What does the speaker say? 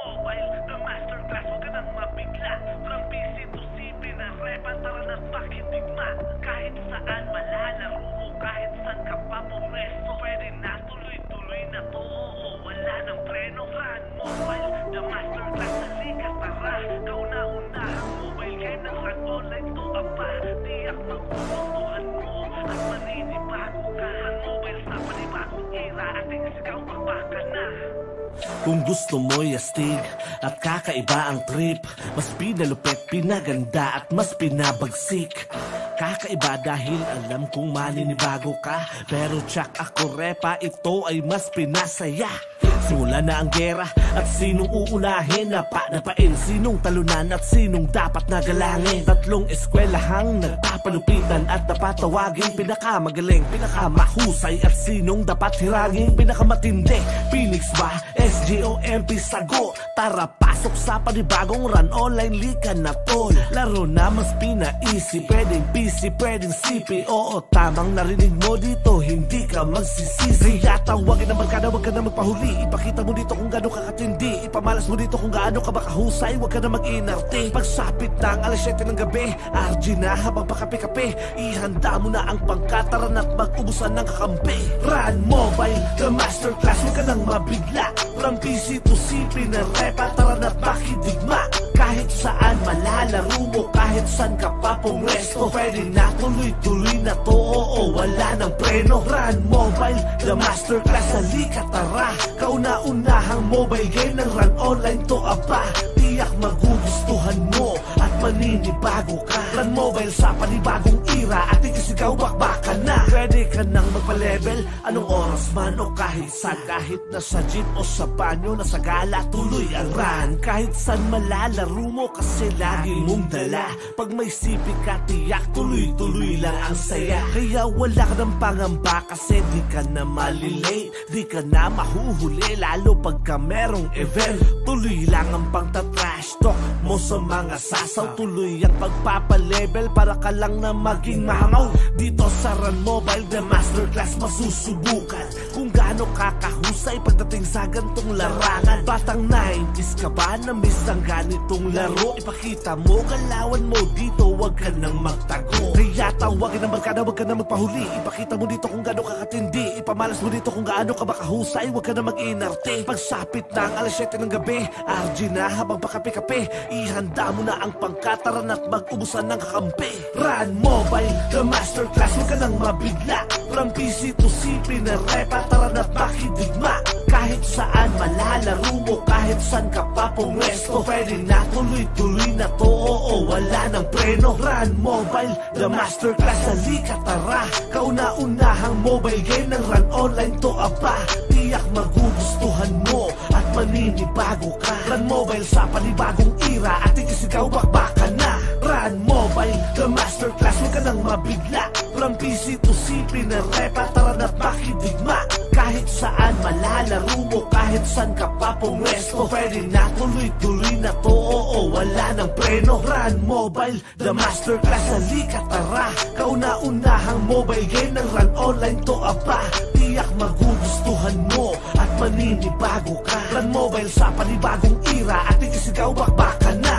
mobile, the masterclass, huwag ka nang mabigla. From PC to CP na repan, tara na't pakidigma. Kahit saan malalaro mo, kahit saan ka pa pumesto, pwede na tuloy-tuloy na to, oo, wala nang preno. Run mobile, the masterclass, halika tara. Kauna-unahang mobile game ng Run Online to apa. Tiyak magugustuhan mo at maninibago ka. Run mobile sa panibagong era, ating sigaw magbaka na. Kung gusto mo'y astig at kakaiba ang trip, mas pinalupit, pinaganda at mas pinabagsik. Kakaiba dahil alam kong maninibago ka, pero tsak ako repa, ito ay mas pinasaya. Simula na ang gera at sinong uunahin, napain sinong talunan at sinong dapat nagalangin. Tatlong eskwelahang nagpapalupitan at napatawagin, pinakamagaling, pinakamahusay at sinong dapat hirangin. Pinakamatindi, Phoenix ba? SGOMP sago. Tara pasok sa panibagong Run Online, lika na tol. Laro na mas pinaisip, pwedeng PC, pwedeng CP. Oo, tamang narinig mo dito, hindi ka magsisisi. Kaya tawagin ang barkada, wag ka na magpahuli. Ipakita mo dito kung gaano ka katindi, ipamalas mo dito kung gaano ka makahusay. Wag ka na mag-inarte. Pagsapit ng alas 7 ng gabi, RG na habang pakape-kape, ihanda mo na ang pangkataran at mag-ubusan ng kakampi. Run Mobile, the masterclass, wag ka nang mabigla. From PC to CP na repa, tara na't makidigma. Kahit saan malalaro mo, kahit saan ka pa pumwesto, pwede na tuloy-tuloy na to, oo, wala nang preno. Run Mobile, the masterclass, halika tara. Kauna-unahang mobile game ng Run Online to apa. Tiyak magugustuhan mo at maninibago ka. Run Mobile sa panibagong era, ating isigaw bakbakan na. Pwede ka nang magpa-level, anong oras man o kahit saan. Kahit nasa jeep o sa banyo, nasa gala, tuloy ang run. Kahit saan malalaro mo kasi lagi mong dala. Pag may sipig ka, tiyak tuloy-tuloy lang ang saya. Kaya wala ka ng pangamba kasi di ka na malilate, di ka na mahuhuli, lalo pagka merong event. Tuloy lang ang pangta-trash talk mo sa mga sasaw. Tuloy ang pagpapalevel para ka lang na maging mahangaw. Dito sa Run Mobile, the masterclass, masusubukan kung gaano kakahusay pagdating sa gantong larangan. Batang 90s ka ba na miss ang ganitong laro? Ipakita mo, galawan mo dito, wag ka nang magtago. Kaya tawagin ang barkada, wag ka nang magpahuli. Ipakita mo dito kung gaano ka katindi, ipamalas mo dito kung gaano ka makahusay. Wag ka na mag-inarte. Pagsapit ng alas 7 ng gabi, RG na habang pakape-kape, ihanda mo na ang pangkataran at mag-ubusan ng kakampi. Run Mobile, the masterclass, wag ka nang mabigla. From PC to CP na repa, tara na't makidigma. Kahit saan malalaro mo, kahit saan ka pa pumwesto, pwede na tuloy-tuloy na to, oo, wala nang preno. Run Mobile, the masterclass, halika tara. Kauna-unahang mobile game ng Run Online to apa. Tiyak magugustuhan mo at maninibago ka. Run Mobile sa panibagong era, ating isigaw bakbakan na. Run Mobile, the masterclass, wag ka nang mabigla. From PC to CP na repa, tara na't makidigma. Kahit saan malalaro mo, kahit saan ka pa pumwesto, pwede na tuloy-tuloy na to, oo, wala nang preno. Run Mobile, the masterclass, halika tara. Kauna-unahang mobile game ng Run Online to apa. Tiyak magugustuhan mo at maninibago ka. Run Mobile sa panibagong era, ating isigaw bakbakan na.